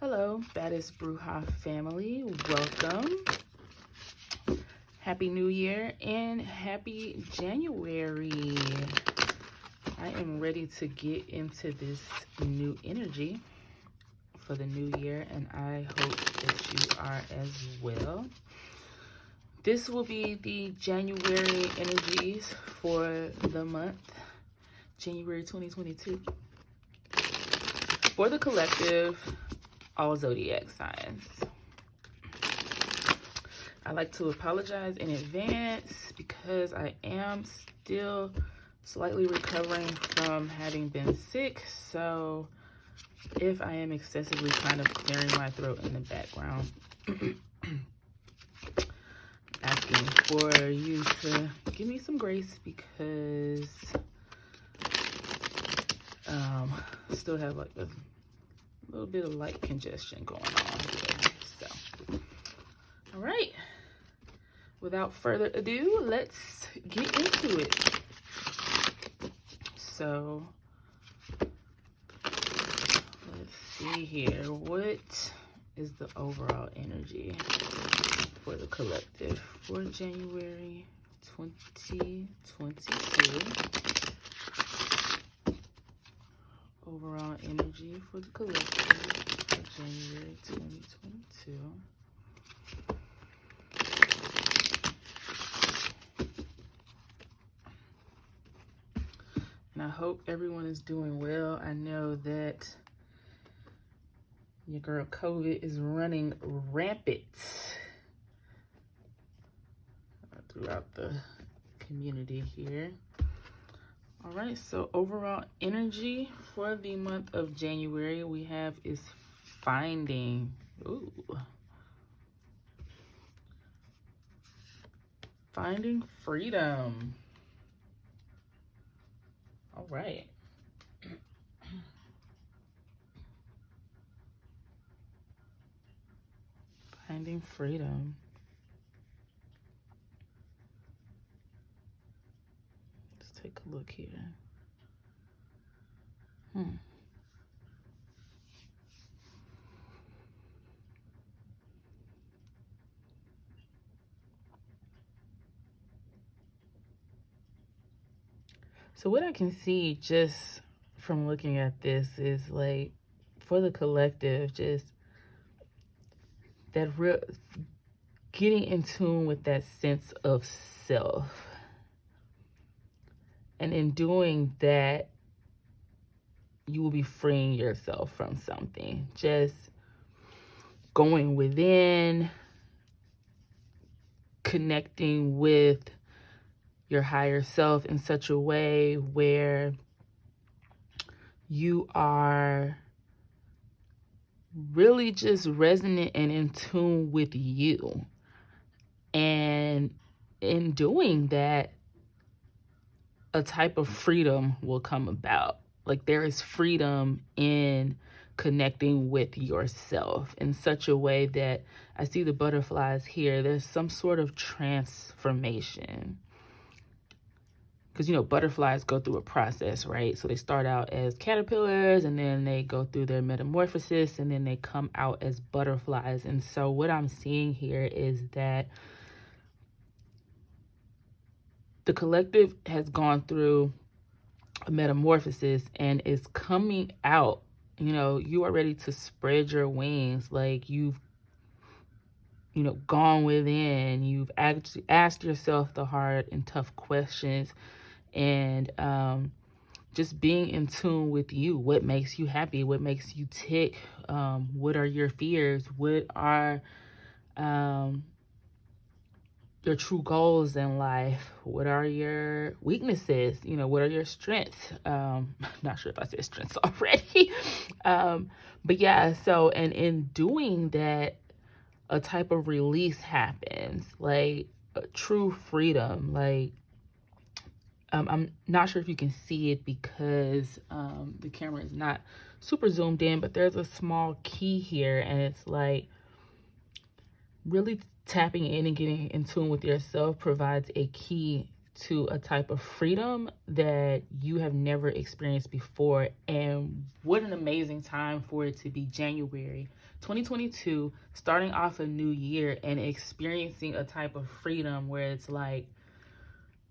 Hello, Baddest Bruja family. Welcome. Happy New Year and happy January. I am ready to get into this new energy for the new year, and I hope that you are as well. This will be the January energies for the month, January 2022. For the collective, all zodiac signs. I like to apologize in advance because I am still slightly recovering from having been sick. So if I am excessively kind of clearing my throat in the background, asking for you to give me some grace because I still have like a little bit of light congestion going on here. So, all right. Without further ado, let's get into it. So, let's see here. What is the overall energy for the collective for January 2022? Overall energy for the collective for January 2022. And I hope everyone is doing well. I know that your girl COVID is running rampant throughout the community here. All right, so overall energy for the month of January we have is finding. Ooh. Finding freedom. All right. Finding freedom. Take a look here. So what I can see just from looking at this is like for the collective, just that real getting in tune with that sense of self. And in doing that, you will be freeing yourself from something. Just going within, connecting with your higher self in such a way where you are really just resonant and in tune with you. And in doing that, a type of freedom will come about. Like there is freedom in connecting with yourself in such a way that I see the butterflies here. There's some sort of transformation. Because, you know, butterflies go through a process, right? So they start out as caterpillars and then they go through their metamorphosis and then they come out as butterflies. And so what I'm seeing here is that the collective has gone through a metamorphosis and is coming out. You know, you are ready to spread your wings. Like you've, you know, gone within. You've actually asked yourself the hard and tough questions. And just being in tune with you. What makes you happy? What makes you tick? What are your fears? What are your true goals in life? What are your weaknesses? You know, what are your strengths? Not sure if I said strengths already. But yeah, so, and in doing that, a type of release happens, like a true freedom. Like, I'm not sure if you can see it because the camera is not super zoomed in, but there's a small key here and it's like really tapping in and getting in tune with yourself provides a key to a type of freedom that you have never experienced before. And what an amazing time for it to be January 2022, starting off a new year and experiencing a type of freedom where it's like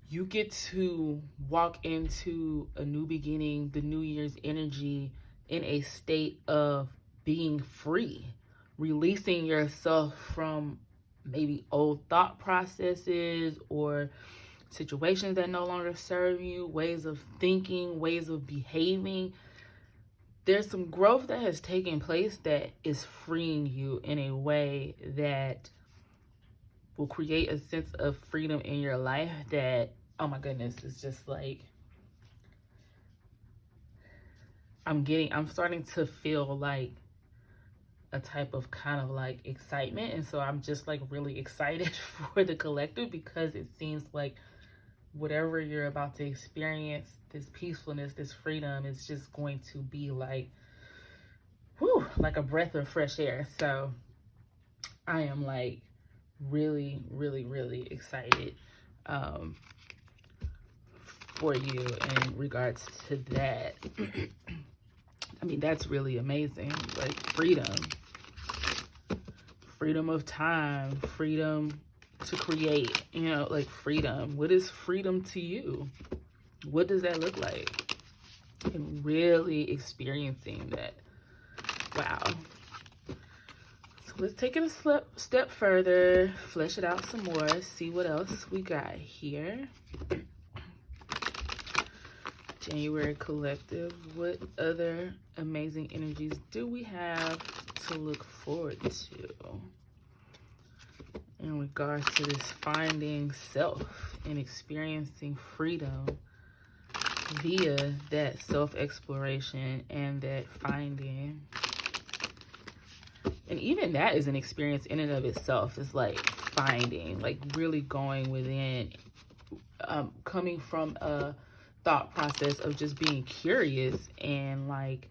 you get to walk into a new beginning, the new year's energy, in a state of being free, releasing yourself from maybe old thought processes or situations that no longer serve you, ways of thinking, ways of behaving. There's some growth that has taken place that is freeing you in a way that will create a sense of freedom in your life that, oh my goodness, it's just like, I'm starting to feel like a type of kind of like excitement. And so I'm just like really excited for the collective, because it seems like whatever you're about to experience, this peacefulness, this freedom, is just going to be like, whew, like a breath of fresh air. So I am like really, really, really excited for you in regards to that. I mean, that's really amazing. Like freedom of time, freedom to create, you know, like freedom. What is freedom to you? What does that look like? And really experiencing that. Wow. So let's take it a step further, flesh it out some more, see what else we got here. January collective, what other amazing energies do we have to look forward to in regards to this finding self and experiencing freedom via that self-exploration and that finding? And even that is an experience in and of itself. It's like finding, like really going within, coming from a thought process of just being curious and like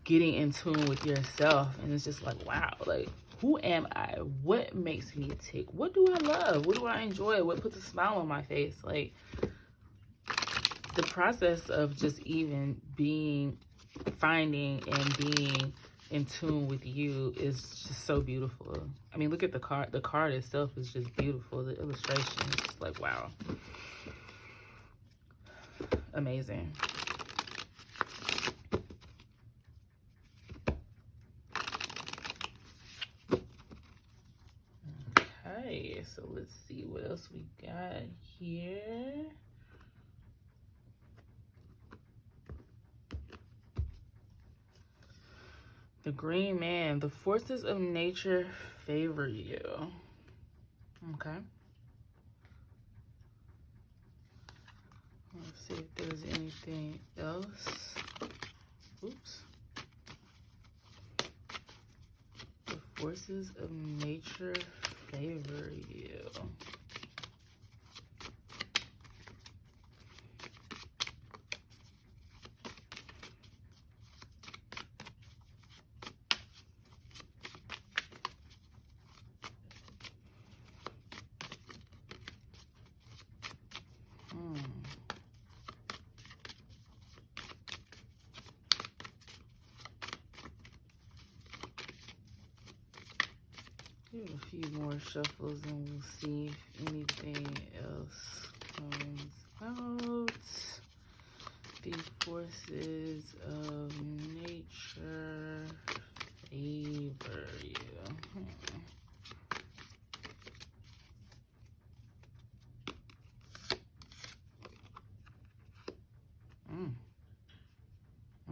getting in tune with yourself. And it's just like, wow, like, who am I? What makes me tick? What do I love? What do I enjoy? What puts a smile on my face? Like, the process of just even being, finding and being in tune with you is just so beautiful. I mean, look at the card. The card itself is just beautiful. The illustration is just like, wow. Amazing. Okay, so let's see what else we got here. The Green Man, the forces of nature favor you. Okay. Let's see if there's anything else. Oops. The forces of nature favor you. Do a few more shuffles and we'll see if anything else comes out. The forces of nature favor you.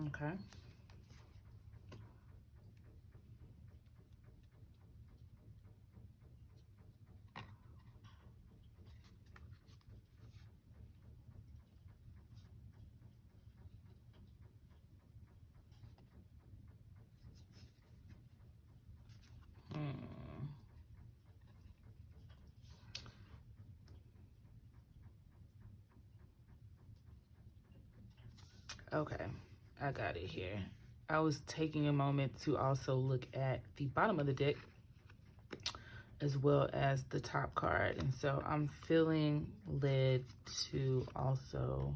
Okay. Okay, I got it here. I was taking a moment to also look at the bottom of the deck as well as the top card. And so I'm feeling led to also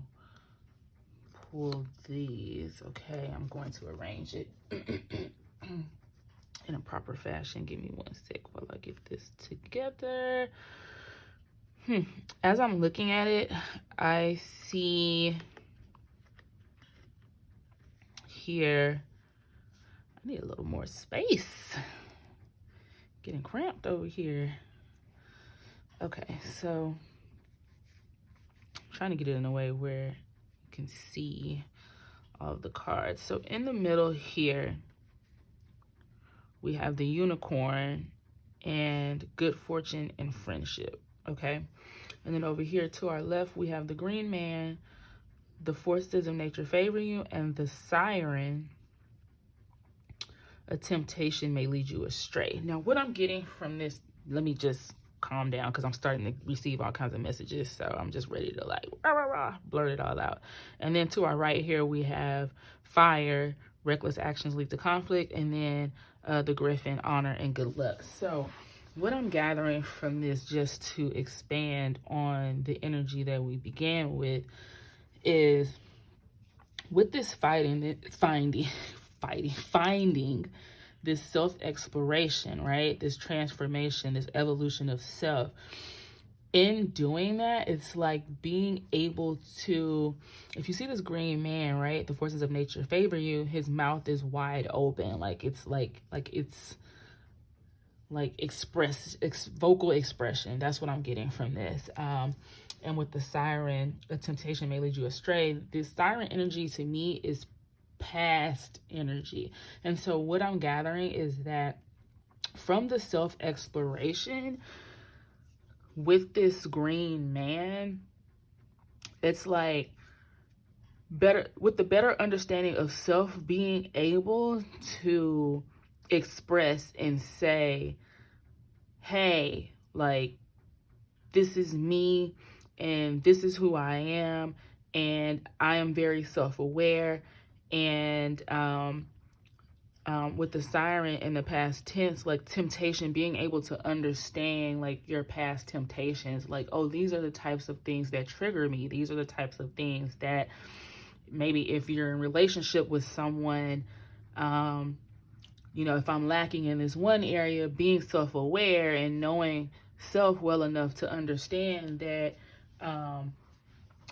pull these. Okay, I'm going to arrange it in a proper fashion. Give me one sec while I get this together. As I'm looking at it, I see here, I need a little more space. Getting cramped over here. Okay, so I'm trying to get it in a way where you can see all of the cards. So in the middle here, we have the unicorn and good fortune and friendship, okay? And then over here to our left, we have the green man, the forces of nature favor you, and the siren, a temptation may lead you astray. Now, what I'm getting from this, let me just calm down because I'm starting to receive all kinds of messages. So I'm just ready to like, rah, rah, rah, blurt it all out. And then to our right here, we have fire, reckless actions lead to conflict, and then the griffin, honor and good luck. So what I'm gathering from this, just to expand on the energy that we began with, is with this finding this self-exploration, right? This transformation, this evolution of self. In doing that, it's like being able to, if you see this green man, right? The forces of nature favor you. His mouth is wide open. It's vocal expression. That's what I'm getting from this. And with the siren, a temptation may lead you astray. This siren energy to me is past energy. And so what I'm gathering is that from the self-exploration with this green man, it's like with the better understanding of self, being able to express and say, hey, like, this is me and this is who I am, and I am very self-aware. And with the siren in the past tense, like temptation, being able to understand like your past temptations, like, oh, these are the types of things that trigger me. These are the types of things that maybe if you're in relationship with someone, if I'm lacking in this one area, being self-aware and knowing self well enough to understand that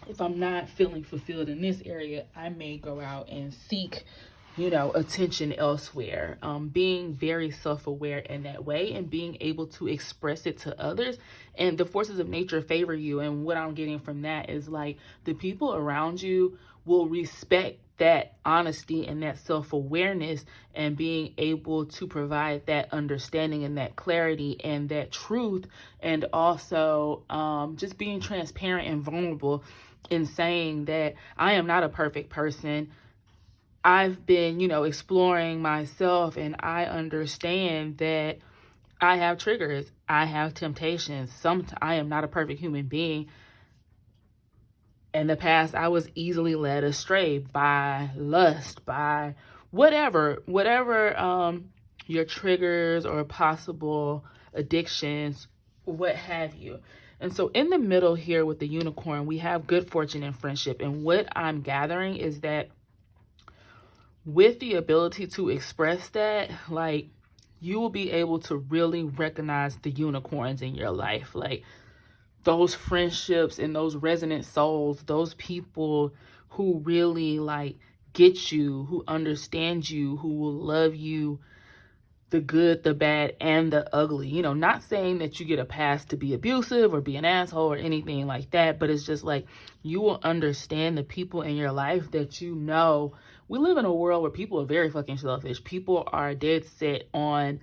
if I'm not feeling fulfilled in this area, I may go out and seek, attention elsewhere. Being very self-aware in that way and being able to express it to others. And the forces of nature favor you. And what I'm getting from that is like the people around you will respect that honesty and that self-awareness and being able to provide that understanding and that clarity and that truth, and also just being transparent and vulnerable in saying that I am not a perfect person. I've been, exploring myself, and I understand that I have triggers. I have temptations. I am not a perfect human being. In the past, I was easily led astray by lust, by whatever your triggers or possible addictions, what have you. And so in the middle here with the unicorn, we have good fortune and friendship. And what I'm gathering is that with the ability to express that, like, you will be able to really recognize the unicorns in your life. Like, those friendships and those resonant souls, those people who really like get you, who understand you, who will love you, the good, the bad, and the ugly. Not saying that you get a pass to be abusive or be an asshole or anything like that, but it's just like you will understand the people in your life that we live in a world where people are very fucking selfish. People are dead set on,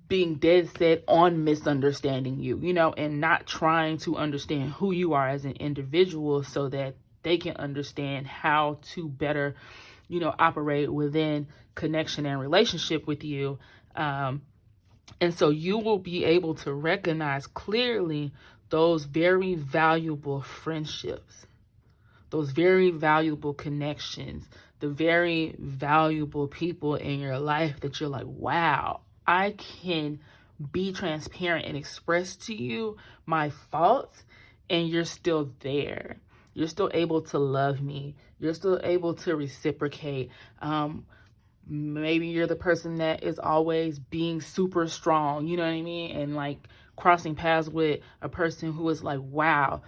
being dead set on misunderstanding you, and not trying to understand who you are as an individual so that they can understand how to better, operate within connection and relationship with you. And so you will be able to recognize clearly those very valuable friendships, those very valuable connections, the very valuable people in your life that you're like, wow, I can be transparent and express to you my faults, and you're still there. You're still able to love me. You're still able to reciprocate. Maybe you're the person that is always being super strong, you know what I mean? And like crossing paths with a person who is like, wow,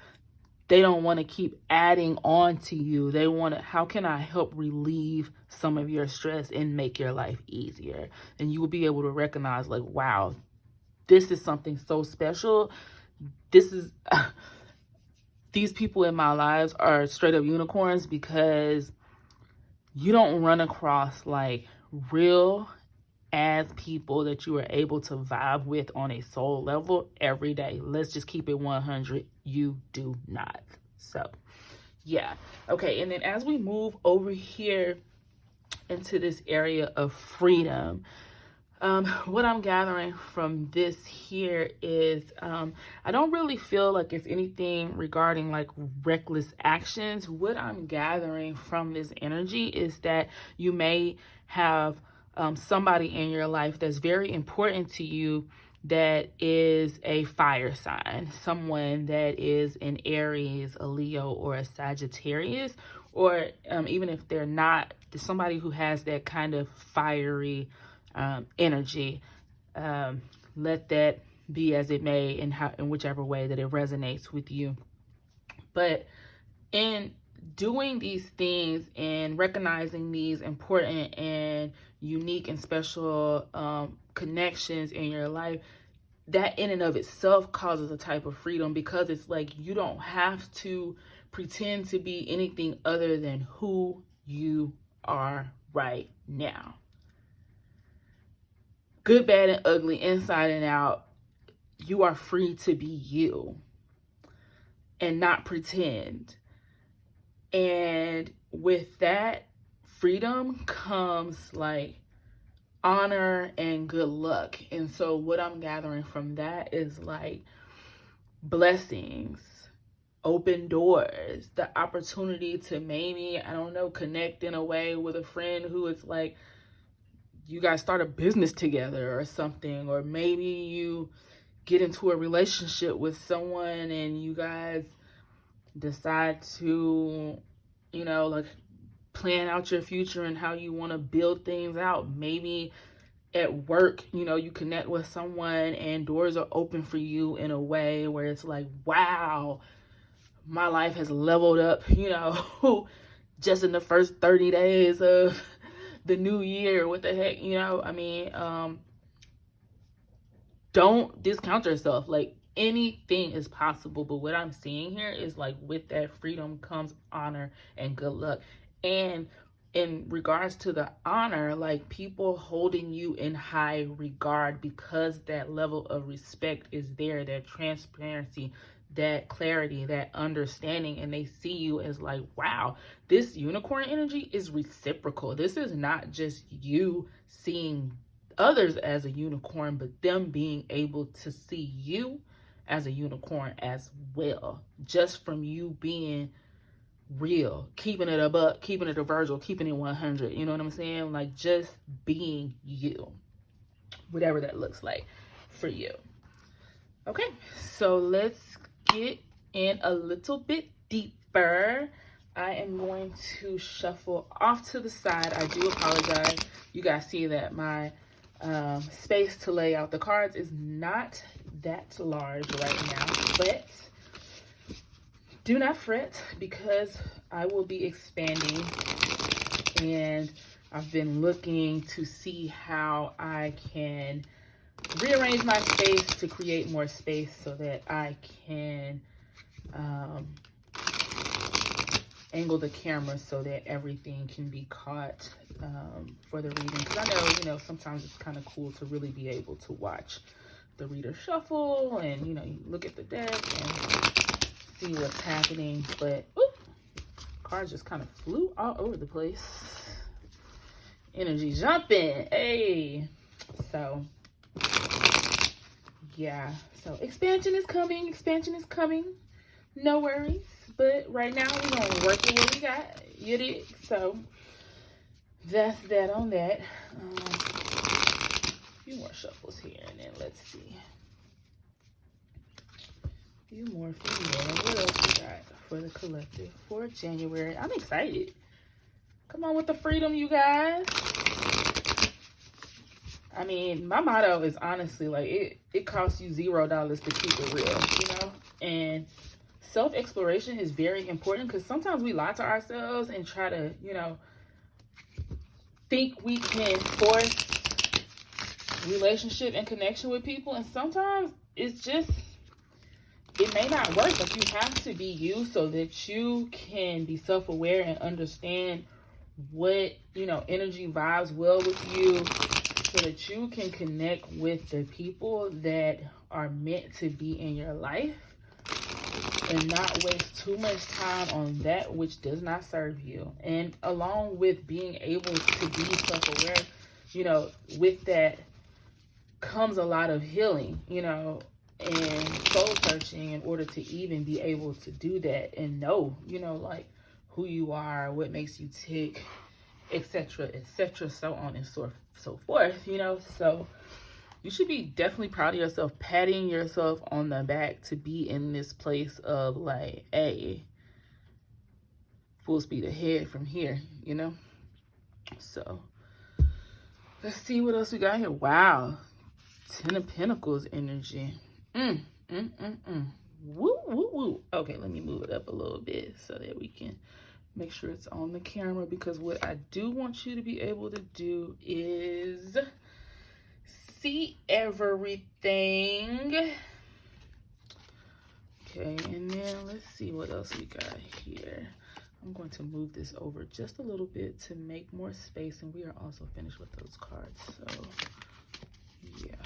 they don't want to keep adding on to you. They want to, how can I help relieve some of your stress and make your life easier? And you will be able to recognize like, wow, this is something so special. This is, these people in my lives are straight up unicorns, because you don't run across like real as people that you are able to vibe with on a soul level every day. Let's just keep it 100. You do not. So yeah. Okay. And then as we move over here into this area of freedom, what I'm gathering from this here is I don't really feel like it's anything regarding like reckless actions. What I'm gathering from this energy is that you may have somebody in your life that's very important to you that is a fire sign, someone that is an Aries, a Leo, or a Sagittarius, or even if they're not, somebody who has that kind of fiery energy. Let that be as it may, in whichever way that it resonates with you. But in doing these things and recognizing these important and unique and special connections in your life, that in and of itself causes a type of freedom, because it's like you don't have to pretend to be anything other than who you are right now. Good, bad, and ugly, inside and out, you are free to be you and not pretend. And with that freedom comes like honor and good luck. And so what I'm gathering from that is like blessings, open doors, the opportunity to maybe, I don't know, connect in a way with a friend who it's like, you guys start a business together or something, or maybe you get into a relationship with someone and you guys decide to, you know, like plan out your future and how you want to build things out. Maybe at work, you know, you connect with someone and doors are open for you in a way where it's like, wow, my life has leveled up, you know, just in the first 30 days of the new year. What the heck, you know? I mean, don't discount yourself. Like, anything is possible. But what I'm seeing here is like with that freedom comes honor and good luck. And in regards to the honor, like people holding you in high regard because that level of respect is there, that transparency, that clarity, that understanding, and they see you as like, wow, this unicorn energy is reciprocal. This is not just you seeing others as a unicorn, but them being able to see you as a unicorn as well, just from you being real, keeping it a buck, keeping it a Virgil, keeping it 100. You know what I'm saying? Like just being you, whatever that looks like for you. Okay, so let's get in a little bit deeper. I am going to shuffle off to the side. I do apologize. You guys see that my space to lay out the cards is not that large right now, but do not fret, because I will be expanding, and I've been looking to see how I can rearrange my space to create more space so that I can angle the camera so that everything can be caught for the reading. Because I know, you know, sometimes it's kind of cool to really be able to watch the reader shuffle and, you know, you look at the deck and see what's happening. But cards just kind of flew all over the place. Energy jumping. Hey. So yeah, so expansion is coming. Expansion is coming. No worries. But right now we're gonna work with what we got. You dig? So that's that on that. few more shuffles here, and then let's see. A few more. What else we got for the collective for January? I'm excited. Come on with the freedom, you guys. I mean, my motto is honestly, like, it costs you $0 to keep it real, you know? And self-exploration is very important, because sometimes we lie to ourselves and try to, you know, think we can force relationship and connection with people. And sometimes it's just, it may not work, but you have to be you so that you can be self-aware and understand what, you know, energy vibes well with you, so that you can connect with the people that are meant to be in your life and not waste too much time on that which does not serve you. And along with being able to be self-aware, you know, with that comes a lot of healing, you know, and soul searching in order to even be able to do that and know, you know, like who you are, what makes you tick, etc., etc., so on and so forth, you know. So you should be definitely proud of yourself, patting yourself on the back to be in this place of like, hey, full speed ahead from here, you know. So let's see what else we got here. Wow, 10 of Pentacles energy. Woo, woo, woo. Okay, let me move it up a little bit so that we can make sure it's on the camera, because what I do want you to be able to do is see everything. Okay, and then let's see what else we got here. I'm going to move this over just a little bit to make more space, and we are also finished with those cards. So, yeah.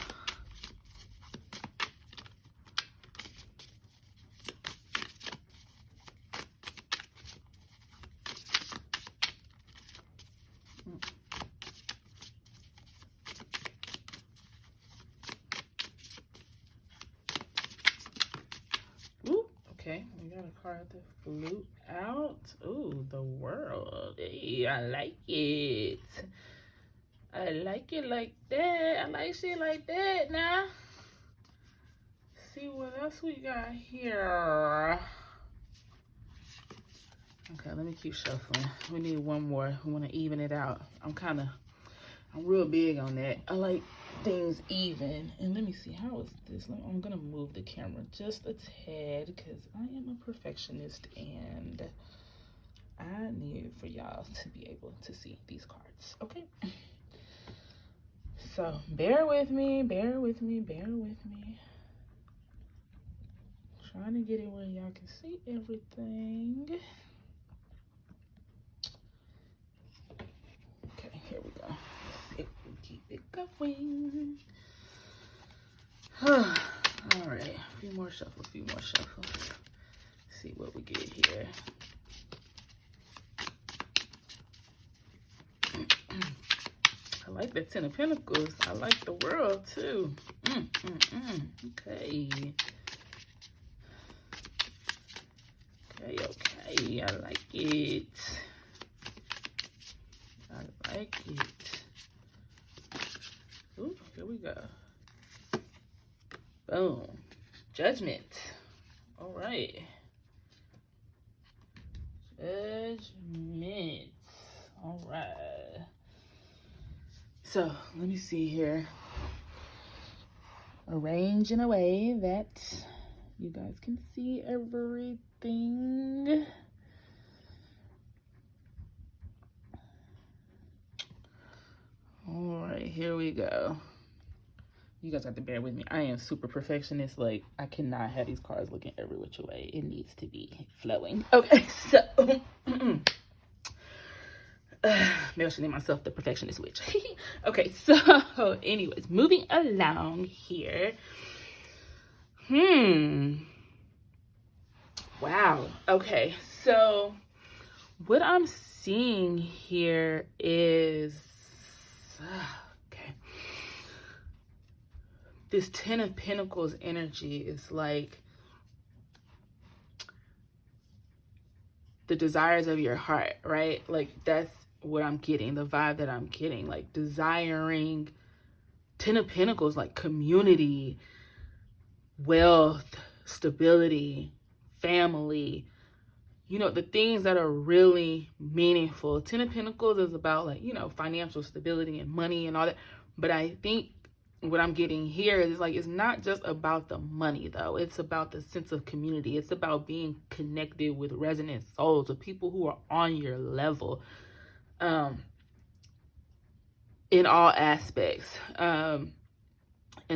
Okay, we got a card that flew out. Ooh, the World. Hey, I like it. I like it like that. I like shit like that now. See what else we got here. Okay, let me keep shuffling. We need one more. We want to even it out. I'm real big on that. I like things even. And let me see, how is this? I'm gonna move the camera just a tad, because I am a perfectionist and I need for y'all to be able to see these cards. Okay, so bear with me, bear with me, bear with me. Trying to get it where y'all can see everything. Okay, here we go. Keep it going. All right, a few more shuffles, see what we get here. I like the 10 of Pentacles. I like the World too. Okay. Okay, I like it. I like it. Ooh, here we go. Boom. Judgment. All right. Judgment. All right. So, let me see here. Arrange in a way that you guys can see everything. All right, here we go. You guys have to bear with me. I am super perfectionist. Like, I cannot have these cards looking every which way. It needs to be flowing. Okay, so maybe I should name myself the Perfectionist Witch. Okay, so anyways, moving along here. Wow. Okay, so what I'm seeing here is okay. This 10 of Pentacles energy is like the desires of your heart, right? Like, that's what I'm getting, the vibe that I'm getting, like desiring Ten of Pentacles, like community, wealth, stability, family, you know, the things that are really meaningful. Ten of Pentacles is about, like, you know, financial stability and money and all that. But I think what I'm getting here is, like, it's not just about the money, though. It's about the sense of community. It's about being connected with resonant souls, with people who are on your level, in all aspects. And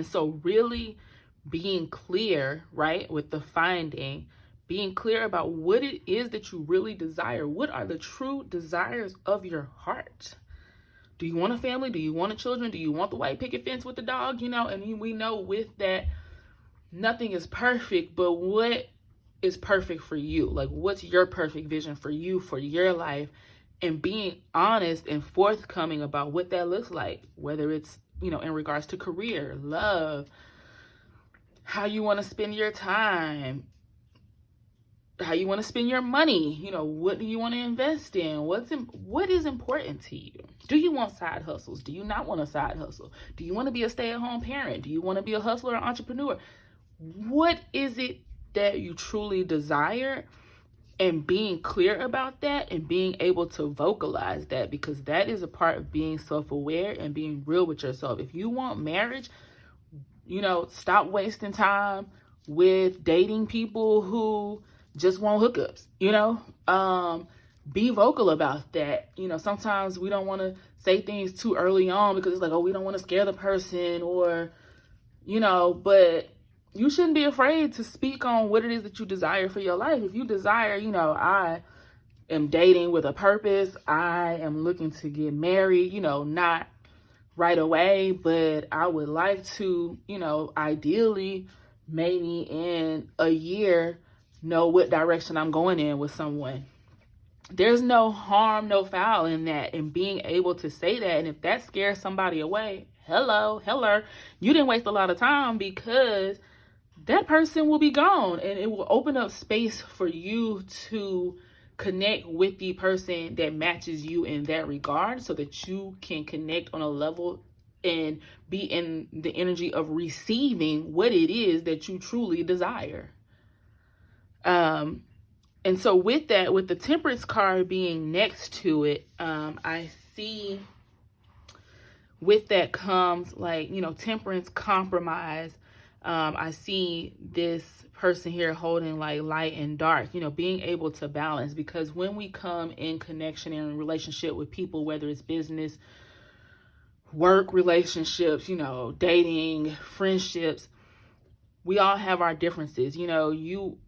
so really being clear, right, with the finding, being clear about what it is that you really desire. What are the true desires of your heart? Do you want a family? Do you want children? Do you want the white picket fence with the dog? You know, and we know with that, nothing is perfect, but what is perfect for you? Like, what's your perfect vision for you, for your life? And being honest and forthcoming about what that looks like, whether it's, you know, in regards to career, love, how you want to spend your time, how you want to spend your money, you know, what do you want to invest in? What is important to you? Do you want side hustles? Do you not want a side hustle? Do you want to be a stay-at-home parent? Do you want to be a hustler or entrepreneur? What is it that you truly desire? And being clear about that and being able to vocalize that, because that is a part of being self-aware and being real with yourself. If you want marriage, you know, stop wasting time with dating people who just want hookups, you know. Be vocal about that. You know, sometimes we don't want to say things too early on because it's like, oh, we don't want to scare the person, or, you know, but you shouldn't be afraid to speak on what it is that you desire for your life. If you desire, you know, I am dating with a purpose, I am looking to get married, you know, not right away, but I would like to, you know, ideally, maybe in a year, know what direction I'm going in with someone. There's no harm, no foul in that, and being able to say that. And if that scares somebody away, hello, you didn't waste a lot of time, because that person will be gone, and it will open up space for you to connect with the person that matches you in that regard, so that you can connect on a level and be in the energy of receiving what it is that you truly desire. And so with that, with the Temperance card being next to it, I see with that comes, like, you know, temperance, compromise. I see this person here holding like light and dark, you know, being able to balance, because when we come in connection and relationship with people, whether it's business, work relationships, you know, dating, friendships, we all have our differences. You know,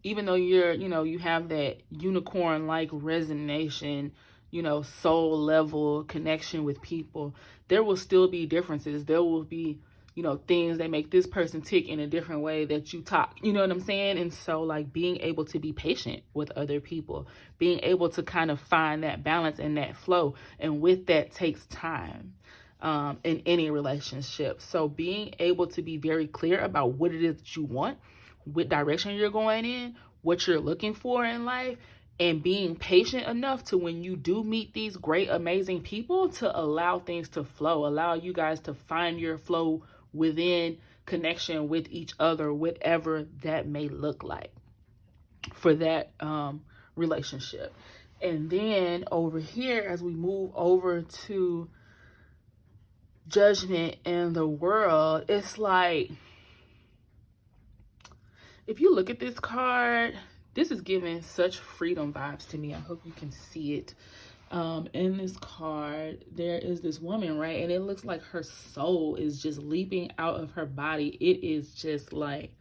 even though you have that unicorn-like resonation, you know, soul level connection with people, there will still be differences. There will be, you know, things that make this person tick in a different way that you talk. You know what I'm saying? And so, like, being able to be patient with other people, being able to kind of find that balance and that flow. And with that takes time. In any relationship. So being able to be very clear about what it is that you want, what direction you're going in, what you're looking for in life, and being patient enough to, when you do meet these great, amazing people, to allow things to flow, allow you guys to find your flow within connection with each other, whatever that may look like for that relationship. And then over here, as we move over to Judgment in the World, it's like, if you look at this card, this is giving such freedom vibes to me. I hope you can see it. In this card, there is this woman, right? And it looks like her soul is just leaping out of her body. It is just like,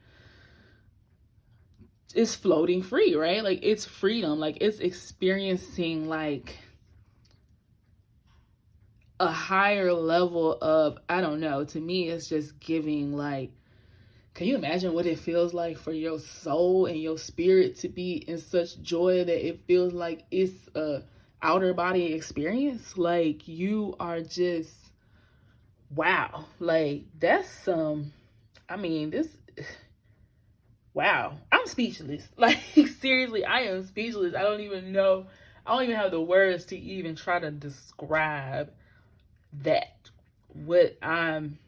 it's floating free, right? Like, it's freedom. Like, it's experiencing like a higher level of, I don't know, to me it's just giving, like, can you imagine what it feels like for your soul and your spirit to be in such joy that it feels like it's a outer body experience? Like, you are just, wow, like, that's wow, I'm speechless. Like, seriously, I am speechless. I don't even have the words to even try to describe that, what I'm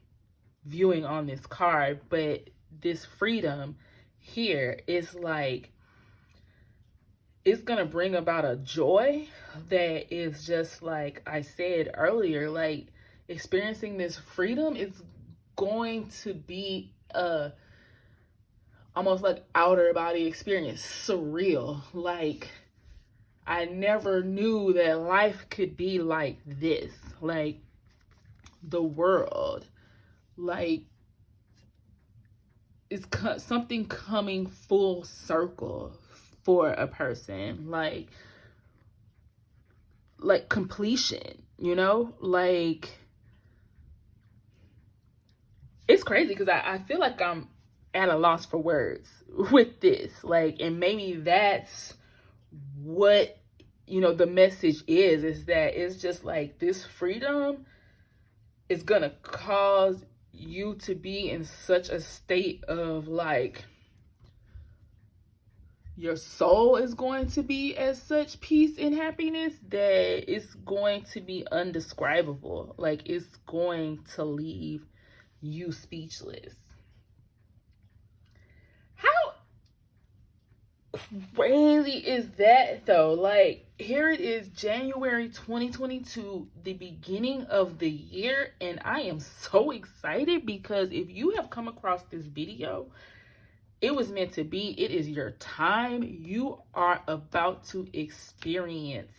viewing on this card, but this freedom here is like, it's going to bring about a joy that is just like I said earlier, like experiencing this freedom is going to be a almost like outer body experience, surreal. Like I never knew that life could be like this, like the world, like it's something coming full circle for a person, like completion, you know, like it's crazy because I feel like I'm at a loss for words with this, like, and maybe that's what, you know, the message is that it's just like this freedom is gonna cause you to be in such a state of like, your soul is going to be as such peace and happiness that it's going to be undescribable. Like it's going to leave you speechless. How crazy is that though? Like here it is, January 2022, the beginning of the year, and I am so excited because if you have come across this video, it was meant to be. It is your time. You are about to experience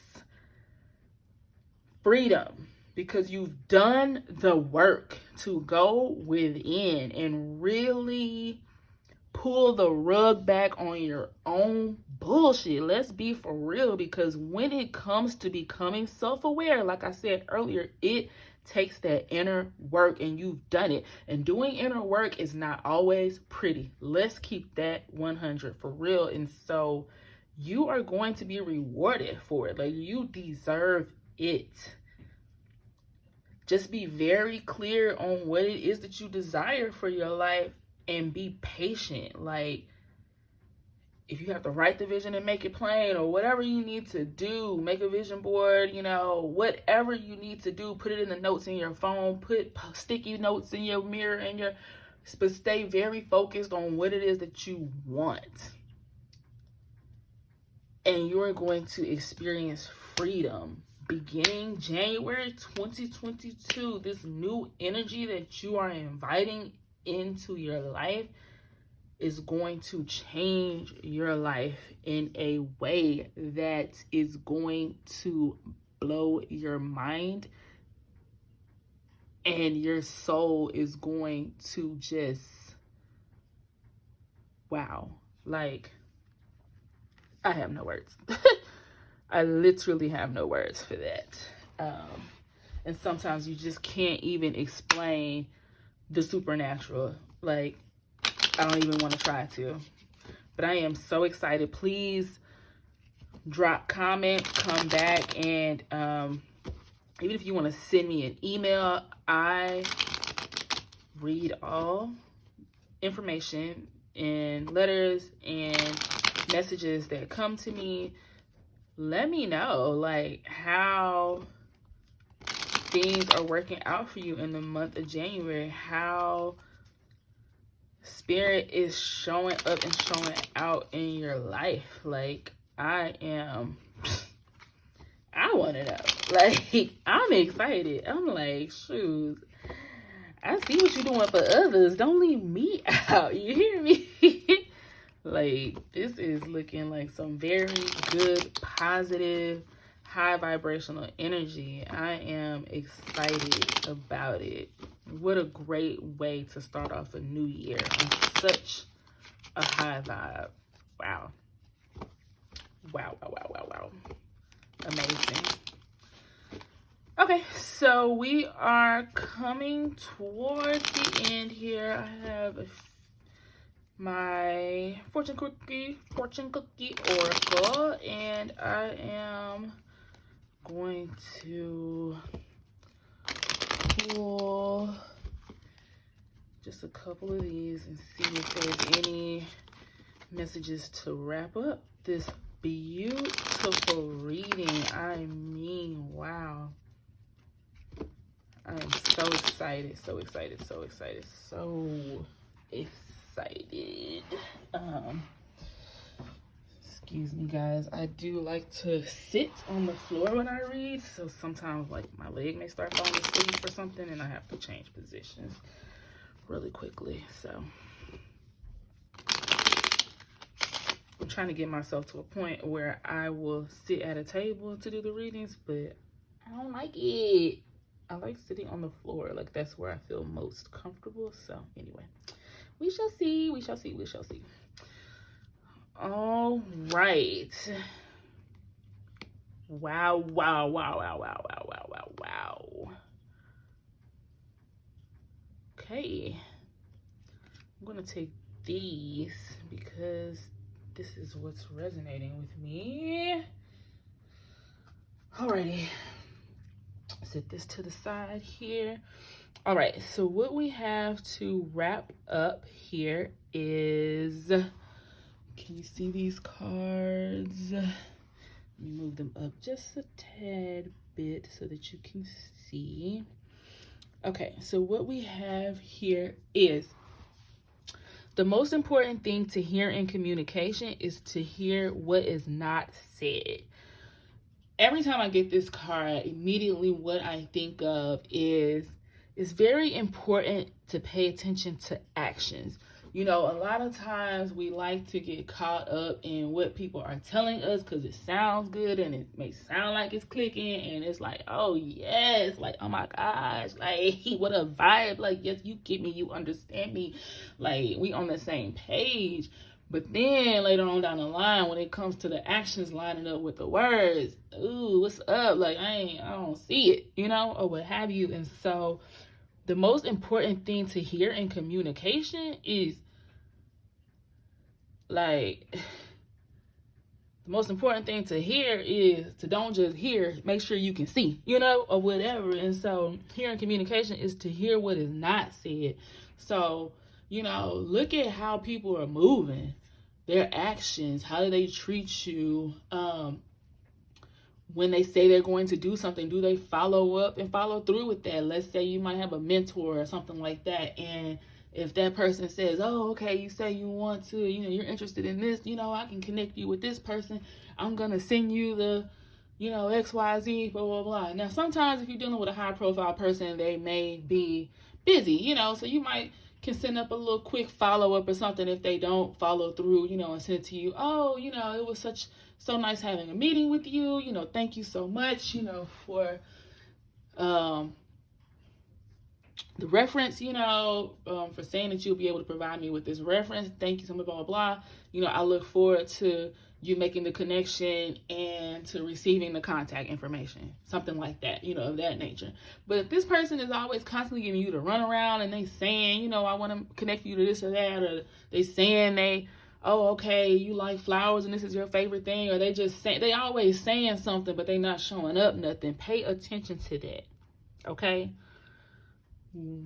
freedom because you've done the work to go within and really pull the rug back on your own bullshit. Let's be for real, because when it comes to becoming self-aware, like I said earlier, it takes that inner work, and you've done it. And doing inner work is not always pretty. Let's keep that 100 for real. And so you are going to be rewarded for it. Like you deserve it. Just be very clear on what it is that you desire for your life and be patient. Like if you have to write the vision and make it plain, or whatever you need to do, make a vision board, you know, whatever you need to do, put it in the notes in your phone, put sticky notes in your mirror and but stay very focused on what it is that you want. And you're going to experience freedom beginning January 2022. This new energy that you are inviting into your life is going to change your life in a way that is going to blow your mind, and your soul is going to just, wow. Like, I have no words. I literally have no words for that. And sometimes you just can't even explain the supernatural. Like, I don't even want to try to. But I am so excited. Please drop comments, come back, and even if you want to send me an email, I read all information and letters and messages that come to me. Let me know like how things are working out for you in the month of January, how Spirit is showing up and showing out in your life. Like, I want to know. Like, I'm excited. I'm like, shoot, I see what you're doing for others. Don't leave me out. You hear me? Like, this is looking like some very good, positive, high vibrational energy. I am excited about it. What a great way to start off a new year on such a high vibe. Wow. Wow, wow, wow, wow, wow. Amazing. Okay, so we are coming towards the end here. I have my fortune cookie oracle, and I am going to pull just a couple of these and see if there's any messages to wrap up this beautiful reading. I mean, wow. I am so excited, so excited, so excited, so excited. Excuse me, guys. I do like to sit on the floor when I read, so sometimes like my leg may start falling asleep or something, and I have to change positions really quickly. So I'm trying to get myself to a point where I will sit at a table to do the readings, but I don't like it. I like sitting on the floor. Like, that's where I feel most comfortable. So anyway, we shall see, we shall see, we shall see. All right. Wow, wow, wow, wow, wow, wow, wow, wow, wow. Okay. I'm going to take these because this is what's resonating with me. Alrighty. Set this to the side here. All right, so what we have to wrap up here is, can you see these cards? Let me move them up just a tad bit so that you can see. Okay, so what we have here is, the most important thing to hear in communication is to hear what is not said. Every time I get this card, immediately what I think of is, it's very important to pay attention to actions. You know, a lot of times we like to get caught up in what people are telling us because it sounds good and it may sound like it's clicking, and it's like, oh yes, like, oh my gosh, like, what a vibe, like, yes, you get me, you understand me, like, we on the same page. But then later on down the line, when it comes to the actions lining up with the words, ooh, what's up? Like, I don't see it, you know, or what have you. And so the most important thing to hear in communication is, like, the most important thing to hear is to don't just hear, make sure you can see, you know, or whatever. And so hearing communication is to hear what is not said. So, you know, look at how people are moving, their actions, how do they treat you? When they say they're going to do something, do they follow up and follow through with that? Let's say you might have a mentor or something like that, and if that person says, oh, okay, you say you want to, you know, you're interested in this, you know, I can connect you with this person, I'm going to send you the, you know, XYZ, blah, blah, blah. Now, sometimes if you're dealing with a high profile person, they may be busy, you know, so you can send up a little quick follow-up or something if they don't follow through, you know, and send it to you, oh, you know, it was so nice having a meeting with you, you know, thank you so much, you know, for the reference, you know, for saying that you'll be able to provide me with this reference. Thank you so much, blah, blah, blah. You know, I look forward to you making the connection and to receiving the contact information, something like that, you know, of that nature. But if this person is always constantly giving you the runaround and they saying, you know, I want to connect you to this or that, or they saying oh, okay, you like flowers and this is your favorite thing, or they always saying something, but they not showing up nothing. Pay attention to that, okay?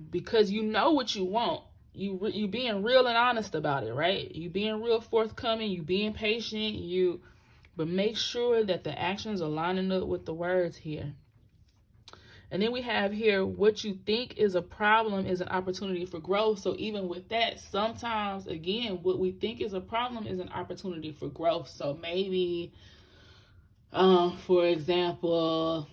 Because you know what you want. You being real and honest about it, right? You being real forthcoming, you being patient, but make sure that the actions are lining up with the words here. And then we have here, what you think is a problem is an opportunity for growth. So even with that, sometimes, again, what we think is a problem is an opportunity for growth. So maybe, for example,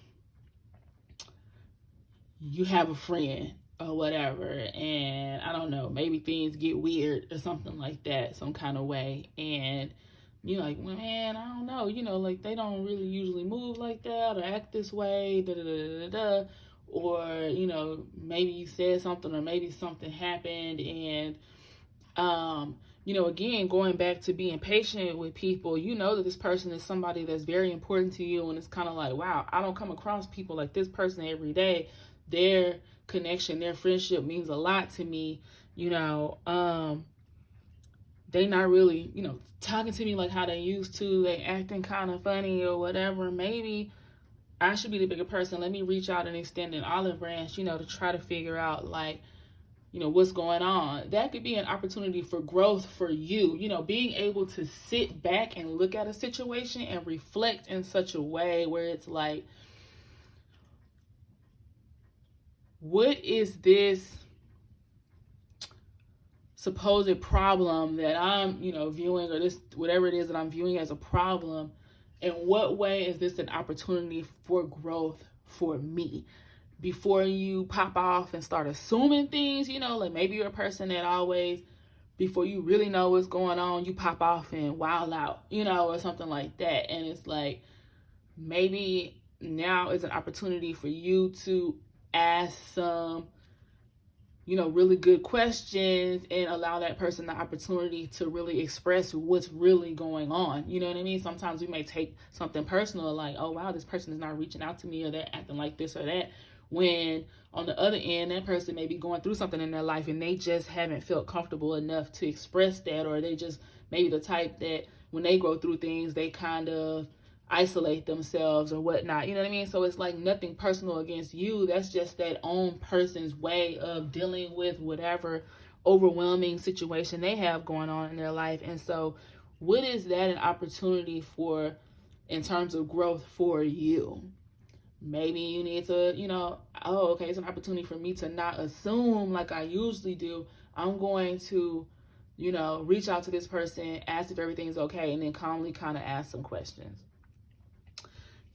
you have a friend or whatever, and I don't know, maybe things get weird or something like that, some kind of way, and you're like, well, man, I don't know, you know, like, they don't really usually move like that or act this way, da da da da da, or, you know, maybe you said something or maybe something happened, and you know, again, going back to being patient with people, you know that this person is somebody that's very important to you, and it's kind of like, wow, I don't come across people like this person every day. Their connection, their friendship means a lot to me, you know. They not really, you know, talking to me like how they used to. They acting kind of funny or whatever. Maybe I should be the bigger person. Let me reach out and extend an olive branch, you know, to try to figure out, like, you know, what's going on. That could be an opportunity for growth for you, you know, being able to sit back and look at a situation and reflect in such a way where it's like, what is this supposed problem that I'm, viewing, or this, whatever it is that I'm viewing as a problem, in what way is this an opportunity for growth for me? Before you pop off and start assuming things, like maybe you're a person that always, before you really know what's going on, you pop off and wild out, or something like that. And it's like, maybe now is an opportunity for you to ask some, really good questions and allow that person the opportunity to really express what's really going on. You know what I mean? Sometimes we may take something personal, like, oh, wow, this person is not reaching out to me, or they're acting like this or that, when on the other end, that person may be going through something in their life and they just haven't felt comfortable enough to express that, or they just maybe the type that when they go through things, they kind of isolate themselves or whatnot. You know what I mean? So it's like nothing personal against you. That's just that own person's way of dealing with whatever overwhelming situation they have going on in their life. And so what is that an opportunity for in terms of growth for you? Maybe you need to, okay, it's an opportunity for me to not assume like I usually do. I'm going to, reach out to this person, ask if everything's okay, and then calmly kind of ask some questions.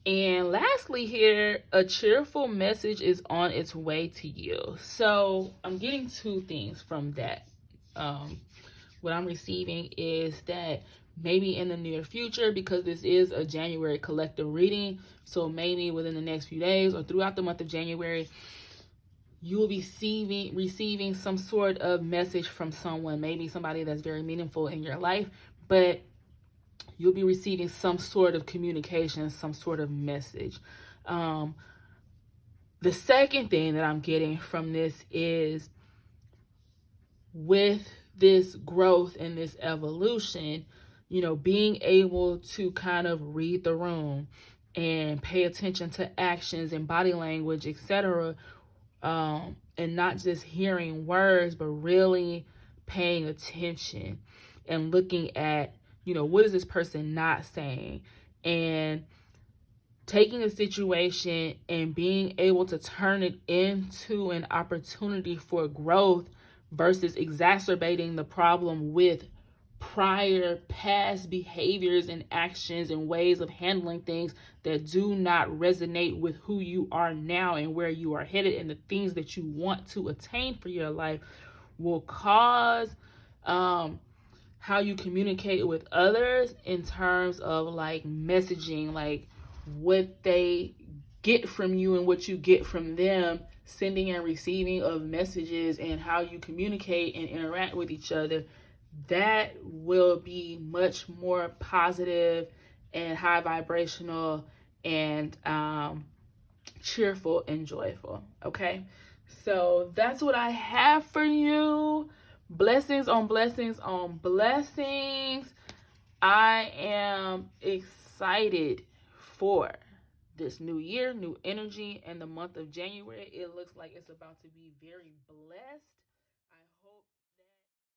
And lastly here, a cheerful message is on its way to you. So I'm getting two things from that. What I'm receiving is that maybe in the near future, because this is a January collective reading, so maybe within the next few days or throughout the month of January, you will be receiving some sort of message from someone, maybe somebody that's very meaningful in your life, but you'll be receiving some sort of communication, some sort of message. The second thing that I'm getting from this is, with this growth and this evolution, being able to kind of read the room and pay attention to actions and body language, etc., and not just hearing words, but really paying attention and looking at, what is this person not saying, and taking a situation and being able to turn it into an opportunity for growth versus exacerbating the problem with prior past behaviors and actions and ways of handling things that do not resonate with who you are now and where you are headed, and the things that you want to attain for your life will cause how you communicate with others in terms of like messaging, like what they get from you and what you get from them, sending and receiving of messages, and how you communicate and interact with each other. That will be much more positive and high vibrational and cheerful and joyful. Okay, so that's what I have for you. Blessings on blessings on blessings. I am excited for this new year, new energy, and the month of January. It looks like it's about to be very blessed.